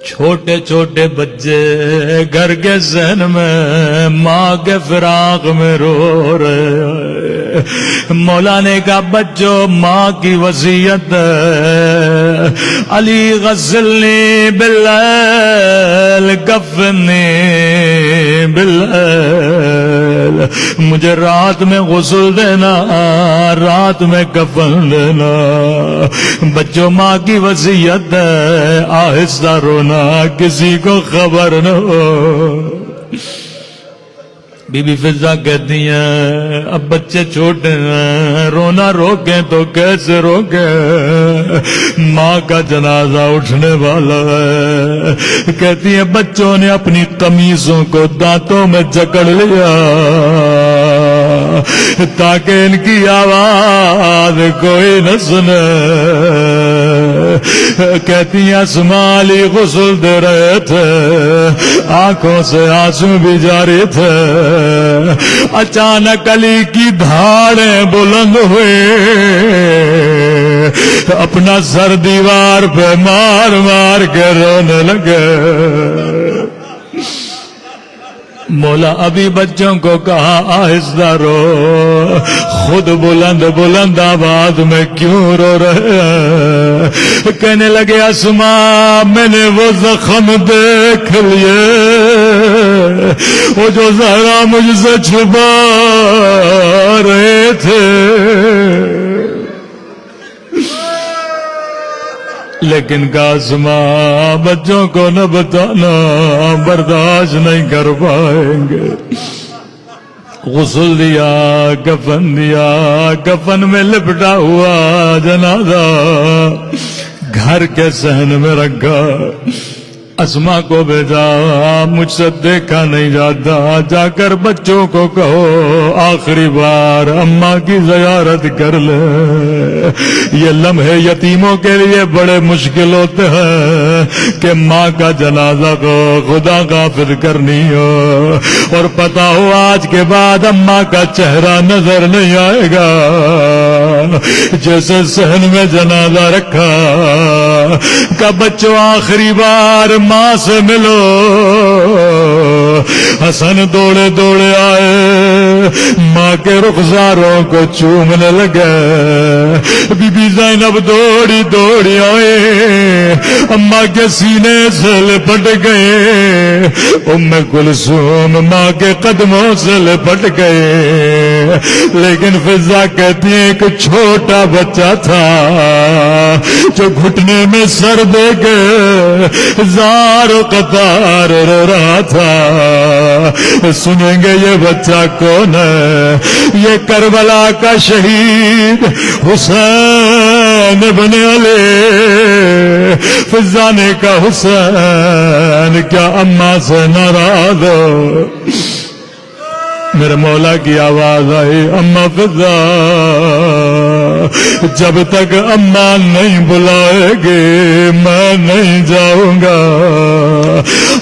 چھوٹے چھوٹے بچے گھر کے ذہن میں ماں کے فراق میں رو رہے. مولا نے کہا بچوں ماں کی وصیت ہے علی غسلنی باللیل کفنی باللیل، مجھے رات میں غسل دینا، رات میں کفن دینا. بچوں ماں کی وصیت ہے آہستہ رونا، کسی کو خبر نہ ہو. بی بی فضا کہتی ہیں اب بچے چھوٹے ہیں، رونا روکیں تو کیسے روکیں، ماں کا جنازہ اٹھنے والا ہے. کہتی ہیں بچوں نے اپنی قمیصوں کو دانتوں میں جکڑ لیا تاکہ ان کی آواز کوئی نہ سنے. کہتی ہیں اسماء علی غسل دے رہے تھے، آنکھوں سے آنسو بھی جاری تھے. اچانک علی کی دھاڑیں بلند ہوئے، اپنا سر دیوار پہ مار مار کے رونے لگے. مولا ابھی بچوں کو کہا آہستہ رو، خود بلند بلند آواز میں کیوں رو رہے ہیں. کہنے لگے اسماء میں نے وہ زخم دیکھ لیے وہ جو زہرا مجھ سے چھپا رہے تھے، لیکن اسماء بچوں کو نہ بتانا، برداشت نہیں کر پائیں گے. غسل دیا، کفن دیا، کفن میں لپٹا ہوا جنازہ گھر کے صحن میں رکھا. اسماء کو بھیجا، مجھ سے دیکھا نہیں جاتا، جا کر بچوں کو کہو آخری بار اماں کی زیارت کر لے. یہ لمحے یتیموں کے لیے بڑے مشکل ہوتے ہیں کہ ماں کا جنازہ کو خدا غافل کرنی ہو اور پتا ہو آج کے بعد اماں کا چہرہ نظر نہیں آئے گا. جیسے صحن میں جنازہ رکھا کہ بچوں آخری بار ماں سے ملو. حسن دوڑے دوڑے آئے، ماں کے رخساروں کو چومنے لگے. بی بی زینب دوڑی دوڑی آئے، اماں کے سینے سے لپٹ گئے. ام کلثوم ماں کے قدموں سے لپٹ گئے. لیکن فضا کہتی ہے ایک چھوٹا بچہ تھا جو گھٹنے میں سر دے کے زار و قطار رو رہا تھا. سنیں گے یہ بچہ کون ہے؟ یہ کربلا کا شہید حسین بن علی. فضا نے کہا حسین کیا اماں سے ناراض ہو؟ میرے مولا کی آواز آئی اماں فضا جب تک اماں نہیں بلائے گی میں نہیں جاؤں گا.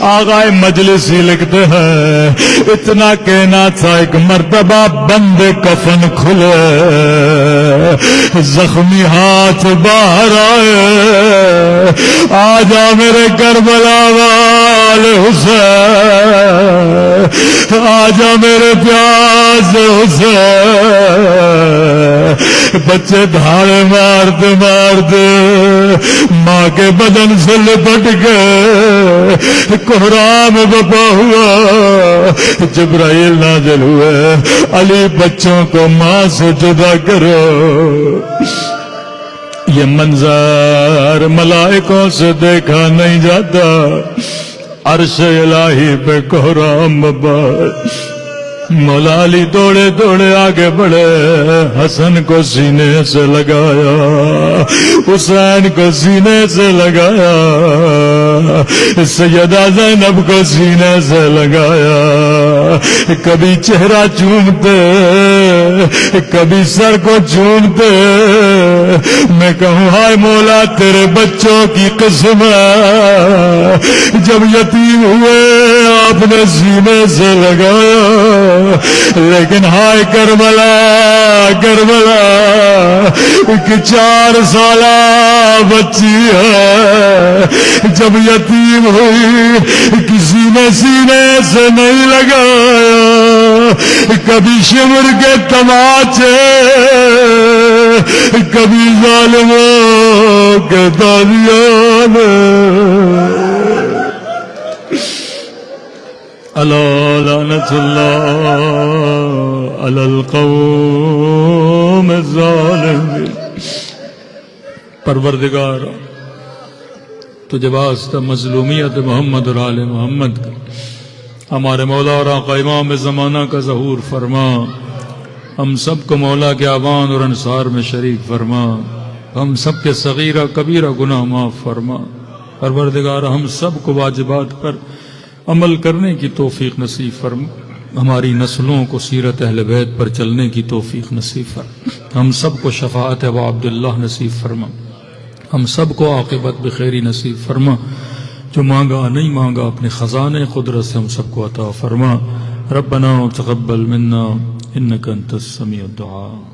آغا مجلسی لکھتے ہیں اتنا کہنا تھا ایک مرتبہ بند کفن کھلے، زخمی ہاتھ باہر آئے، آجا میرے کربلا والے حسین، آجا میرے پیاس حسین. بچے دھاڑے مارتے مارتے ماں کے بدن سے لپٹ گئے. کوہرام بپا ہوا، جبرائیل نازل ہوئے، علی بچوں کو ماں سے جدا کرو. یہ منظر ملائکوں سے دیکھا نہیں جاتا. عرش الہی پہ کوہرام بپا. مولا علی دوڑے دوڑے آگے بڑھے، حسن کو سینے سے لگایا، حسین کو سینے سے لگایا، سیدہ زینب کو سینے سے لگایا. کبھی چہرہ چومتے، کبھی سر کو چومتے. میں کہوں ہائے مولا تیرے بچوں کی قسم ہے، جب یتیم ہوئے آپ نے سینے سے لگایا. لیکن ہائے کربلا کربلا ایک 4 سالہ بچی ہے، جب یتیم ہوئی کسی نے سینے سے نہیں لگایا، کبھی شمر کے تماچے، کبھی ظالموں کے تازیان، الا لعنت اللہ علی القوم الظالمین۔ پروردگار تجھے واسطہ مظلومیت محمد اور آل محمد کا، ہمارے مولا اور آقا امام زمانہ کا ظہور فرما، ہم سب کو مولا کے آبان اور انصار میں شریک فرما، ہم سب کے صغیرہ کبیرہ گناہ معاف فرما۔ پروردگار ہم سب کو واجبات پر عمل کرنے کی توفیق نصیب فرما، ہماری نسلوں کو سیرت اہل بیت پر چلنے کی توفیق نصیب فرما، ہم سب کو شفاعت ابا عبداللہ نصیب فرما، ہم سب کو عاقبت بخیری نصیب فرما، جو مانگا نہیں مانگا اپنے خزانے قدرت سے ہم سب کو عطا فرما۔ ربنا تقبل منا انک انت السمیع الدعاء۔